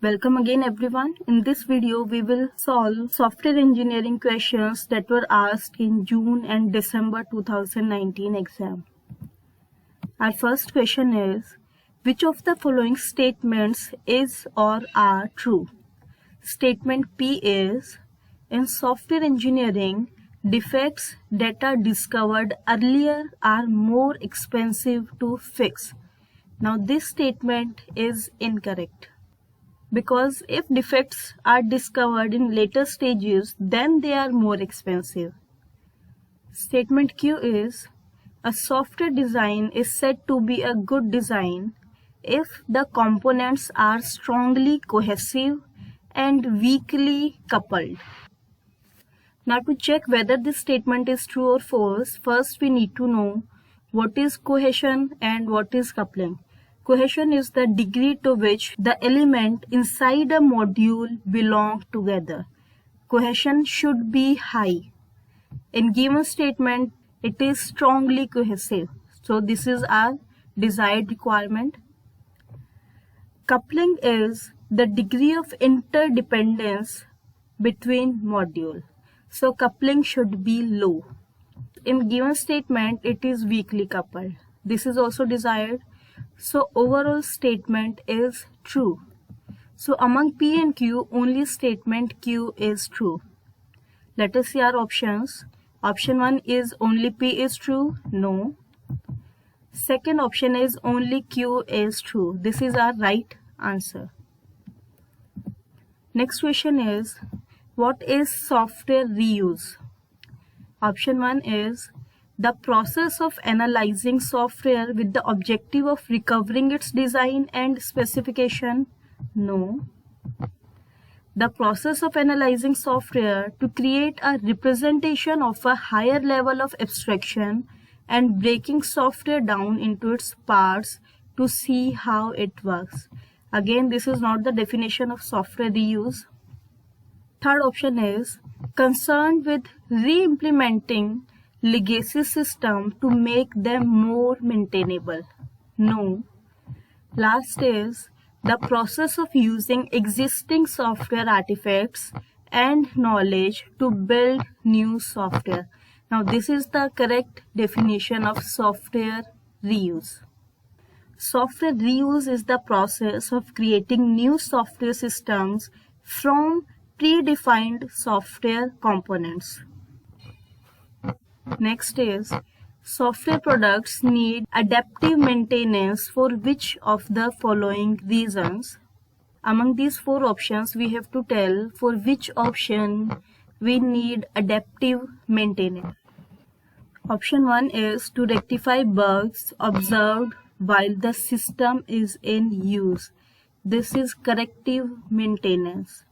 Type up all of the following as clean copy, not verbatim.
Welcome again everyone. In this video we will solve software engineering questions that were asked in June and December 2019 exam. Our first question is, which of the following statements is or are true? Statement P is, in software engineering, defects that are discovered earlier are more expensive to fix. Now this statement is incorrect, because if defects are discovered in later stages, then they are more expensive. Statement Q is, a software design is said to be a good design if the components are strongly cohesive and weakly coupled. Now to check whether this statement is true or false, first we need to know what is cohesion and what is coupling. Cohesion is the degree to which the element inside a module belong together. Cohesion should be high. In given statement, it is strongly cohesive. So this is our desired requirement. Coupling is the degree of interdependence between module. So coupling should be low. In given statement, it is weakly coupled. This is also desired. So overall statement is true. So among P and Q, only statement Q is true. Let us see our options. Option 1 is only P is true. No. Second option is only Q is true. This is our right answer. Next question is, what is software reuse? Option 1 is, the process of analyzing software with the objective of recovering its design and specification. No. The process of analyzing software to create a representation of a higher level of abstraction and breaking software down into its parts to see how it works. Again, this is not the definition of software reuse. Third option is, concerned with re-implementing legacy system to make them more maintainable. No. Last is, the process of using existing software artifacts and knowledge to build new software. Now this is the correct definition of software reuse. Software reuse is the process of creating new software systems from predefined software components. Next is, software products need adaptive maintenance for which of the following reasons? Among these four options, we have to tell for which option we need adaptive maintenance. Option 1 is to rectify bugs observed while the system is in use. This is corrective maintenance.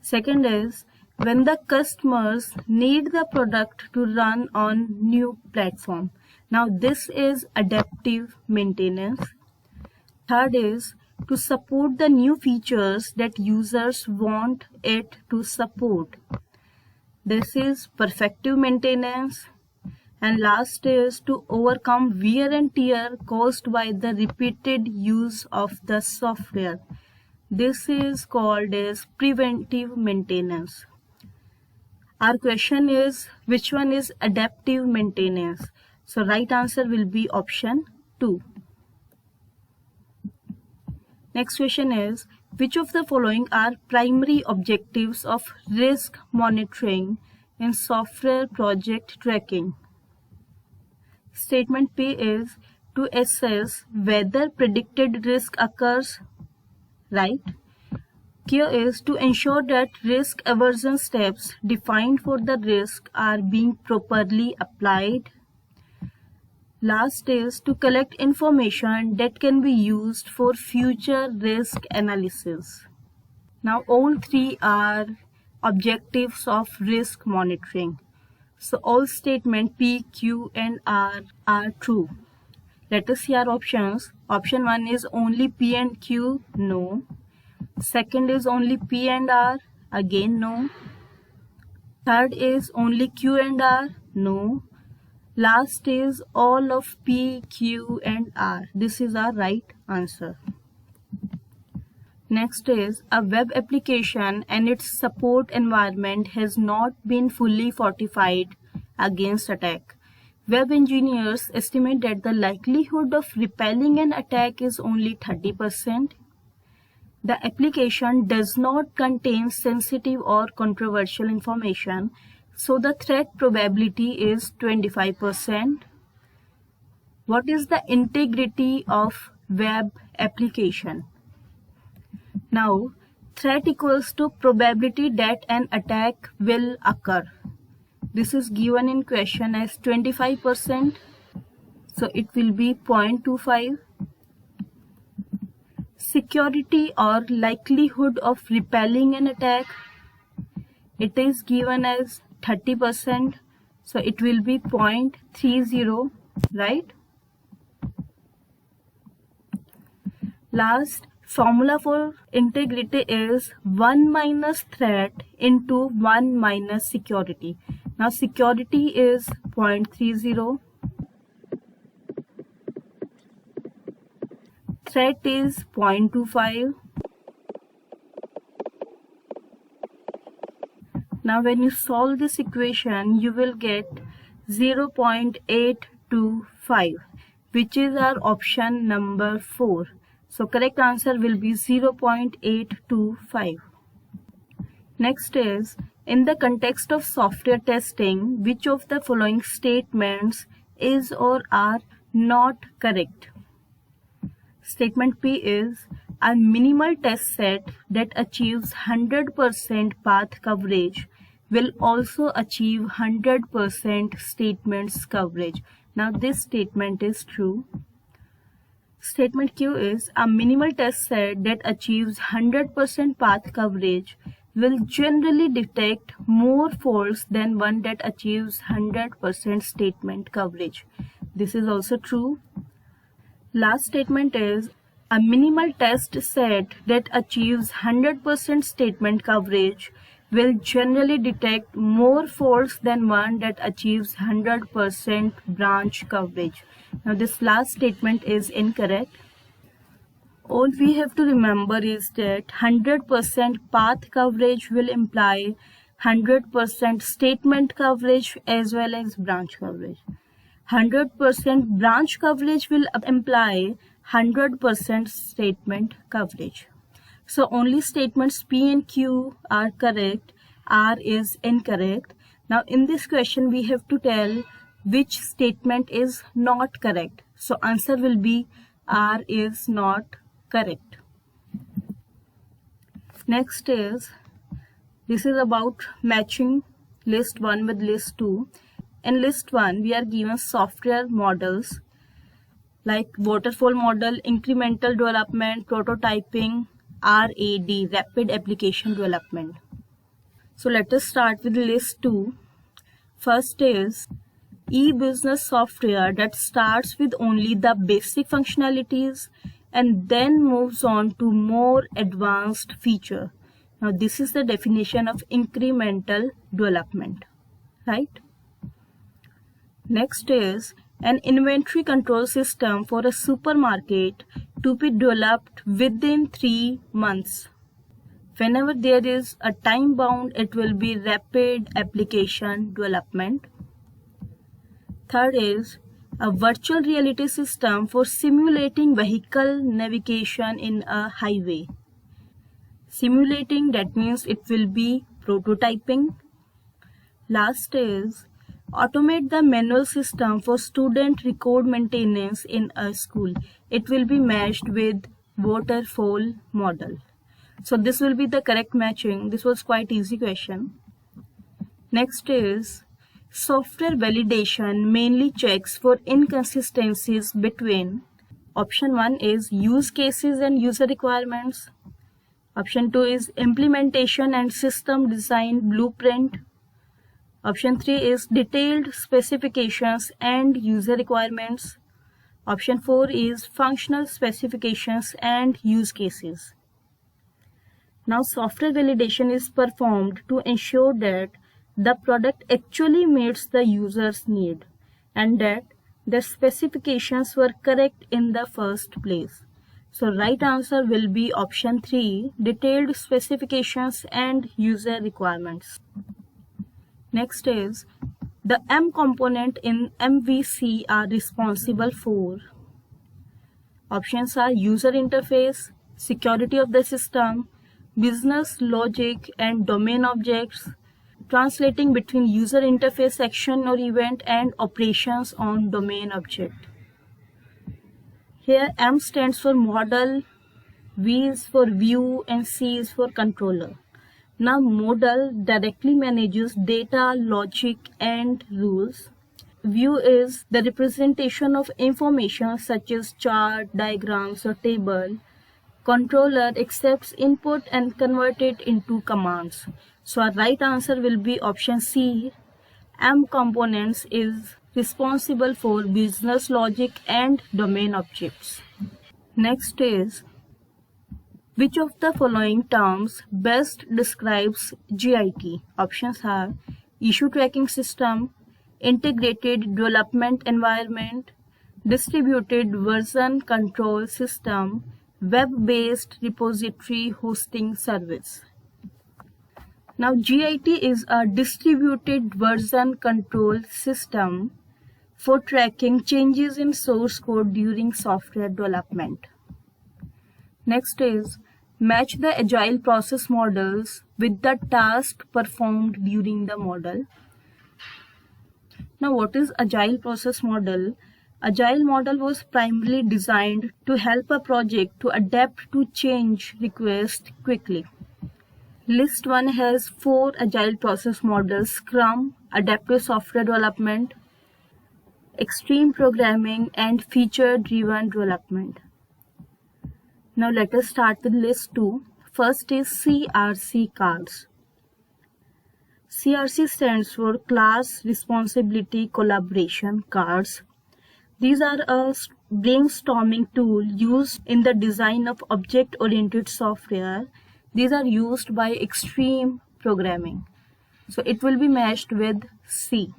Second is, when the customers need the product to run on new platform. Now this is adaptive maintenance. Third is, to support the new features that users want it to support. This is perfective maintenance. And last is to overcome wear and tear caused by the repeated use of the software. This is called as preventive maintenance. Our question is, which one is adaptive maintenance? So right answer will be option 2. Next question is, which of the following are primary objectives of risk monitoring in software project tracking? Statement P is, to assess whether predicted risk occurs. Right? Q is, to ensure that risk aversion steps defined for the risk are being properly applied. Last is, to collect information that can be used for future risk analysis. Now all three are objectives of risk monitoring. So all statement P, Q and R are true. Let us see our options. Option 1 is only P and Q. No. Second is only P and R. Again no. Third is only Q and R. No. Last is all of P, Q and R. This is our right answer. Next is a web application and its support environment has not been fully fortified against attack. Web engineers estimate that the likelihood of repelling an attack is only 30%. The application does not contain sensitive or controversial information, so the threat probability is 25%. What is the integrity of web application? Now, threat equals to probability that an attack will occur. This is given in question as 25%, so it will be 0.25. Security or likelihood of repelling an attack, it is given as 30%, so it will be 0.30, right? Last, formula for integrity is 1 minus threat into 1 minus security. Now security is 0.30, threat is 0.25. Now when you solve this equation, you will get 0.825, which is our option number 4. So correct answer will be 0.825. Next is, in the context of software testing, which of the following statements is or are not correct? Statement P is, a minimal test set that achieves 100% path coverage will also achieve 100% statements coverage. Now this statement is true. Statement Q is, a minimal test set that achieves 100% path coverage will generally detect more faults than one that achieves 100% statement coverage. This is also true. Last statement is, a minimal test set that achieves 100% statement coverage will generally detect more faults than one that achieves 100% branch coverage. Now this last statement is incorrect. All we have to remember is that 100% path coverage will imply 100% statement coverage as well as branch coverage. 100% branch coverage will imply 100% statement coverage. So only statements P and Q are correct, R is incorrect. Now in this question we have to tell which statement is not correct. So answer will be R is not correct. Next is, this is about matching list 1 with list 2. In list 1 we are given software models like waterfall model, incremental development, prototyping, RAD, rapid application development. So let us start with list 2. First is e-business software that starts with only the basic functionalities and then moves on to more advanced feature. Now this is the definition of incremental development, right? Next is an inventory control system for a supermarket to be developed within 3 months. Whenever there is a time bound, it will be rapid application development. Third is a virtual reality system for simulating vehicle navigation in a highway. Simulating, that means it will be prototyping. Last is automate the manual system for student record maintenance in a school. It will be matched with waterfall model. So this will be the correct matching. This was quite easy question. Next is software validation mainly checks for inconsistencies between option 1 is use cases and user requirements. Option 2 is implementation and system design blueprint. Option 3 is detailed specifications and user requirements. Option 4 is functional specifications and use cases. Now software validation is performed to ensure that the product actually meets the user's need and that the specifications were correct in the first place. So right answer will be option 3, detailed specifications and user requirements. Next is, the M component in MVC are responsible for. Options are user interface, security of the system, business logic and domain objects, translating between user interface action or event, and operations on domain object. Here M stands for model, V is for view and C is for controller. Now model directly manages data, logic and rules. View is the representation of information such as chart, diagrams or table. Controller accepts input and converts it into commands. So our right answer will be option C. M components is responsible for business logic and domain objects. Next is, which of the following terms best describes GIT? Options are issue tracking system, integrated development environment, distributed version control system, web-based repository hosting service. Now GIT is a distributed version control system for tracking changes in source code during software development. Next is, match the agile process models with the task performed during the model. Now what is agile process model? Agile model was primarily designed to help a project to adapt to change requests quickly. List 1 has 4 agile process models: Scrum, adaptive software development, extreme programming and feature-driven development. Now let us start with list 2. First is CRC cards. CRC stands for Class Responsibility Collaboration Cards. These are a brainstorming tool used in the design of object-oriented software. These are used by extreme programming. So it will be matched with C.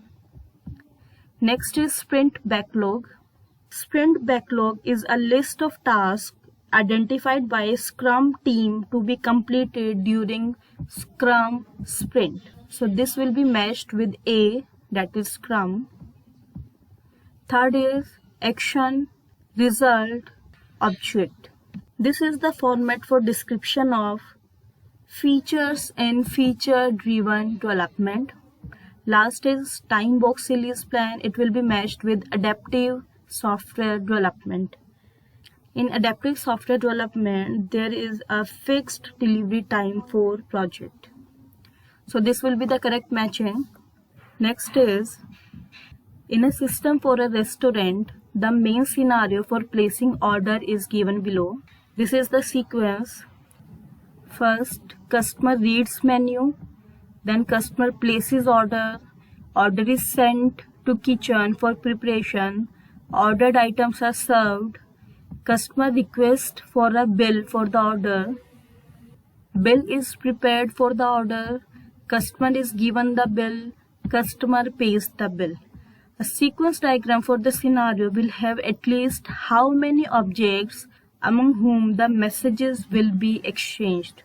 Next is Sprint Backlog. Sprint Backlog is a list of tasks identified by a Scrum team to be completed during Scrum Sprint. So this will be matched with A, that is Scrum. Third is Action, Result, Object. This is the format for description of features and feature-driven development. Last is Time Box Release Plan. It will be matched with Adaptive Software Development. In adaptive software development, there is a fixed delivery time for project. So this will be the correct matching. Next is, in a system for a restaurant, the main scenario for placing order is given below. This is the sequence. First, customer reads menu, then customer places order, order is sent to kitchen for preparation, ordered items are served, customer requests for a bill for the order, bill is prepared for the order, customer is given the bill, customer pays the bill. A sequence diagram for the scenario will have at least how many objects among whom the messages will be exchanged.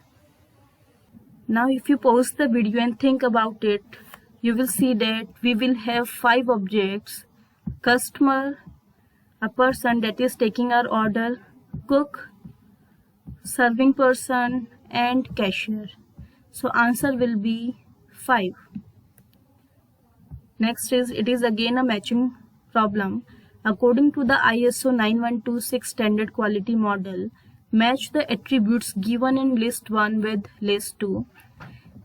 Now if you pause the video and think about it, you will see that we will have 5 objects: customer, a person that is taking our order, cook, serving person and cashier. So answer will be 5. Next is, it is again a matching problem. According to the ISO 9126 standard quality model, match the attributes given in list 1 with list 2.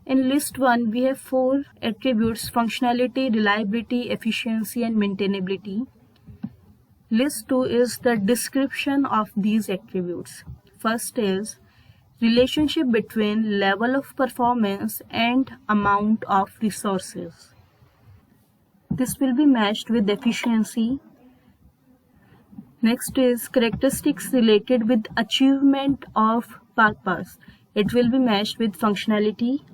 In list 1, we have 4 attributes: functionality, reliability, efficiency and maintainability. List 2 is the description of these attributes. First is relationship between level of performance and amount of resources. This will be matched with efficiency. Next is characteristics related with achievement of purpose. It will be matched with functionality.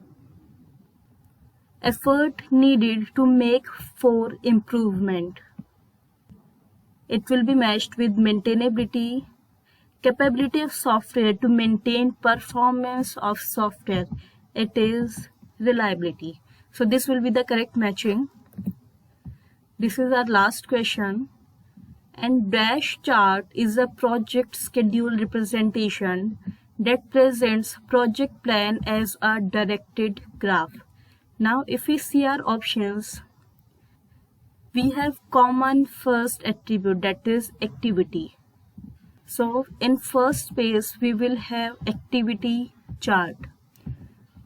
Effort needed to make for improvement. It will be matched with maintainability. capability of software to maintain performance of software. It is reliability. So this will be the correct matching. This is our last question. And dash chart is a project schedule representation that presents project plan as a directed graph. Now if we see our options, we have common first attribute, that is activity. So in first space we will have activity chart.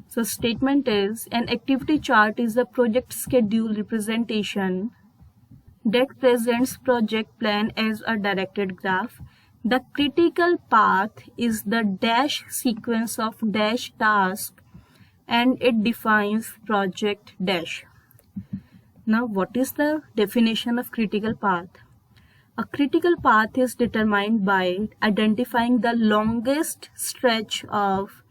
So statement is, an activity chart is a project schedule representation that presents project plan as a directed graph. The critical path is the dash sequence of dash task and it defines project dash. Now what is the definition of critical path? A critical path is determined by identifying the longest stretch of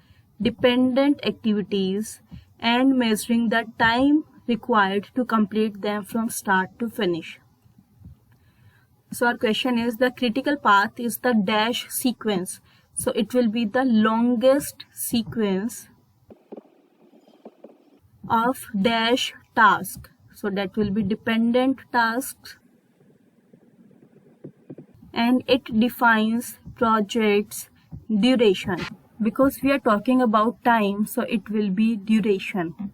dependent activities and measuring the time required to complete them from start to finish. So our question is, the critical path is the dash sequence. So it will be the longest sequence of dash task. So that will be dependent tasks. And it defines project's duration. Because we are talking about time, so it will be duration.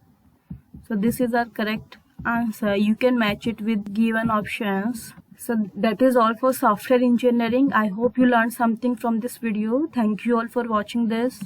So this is our correct answer. You can match it with given options. So that is all for software engineering. I hope you learned something from this video. Thank you all for watching this.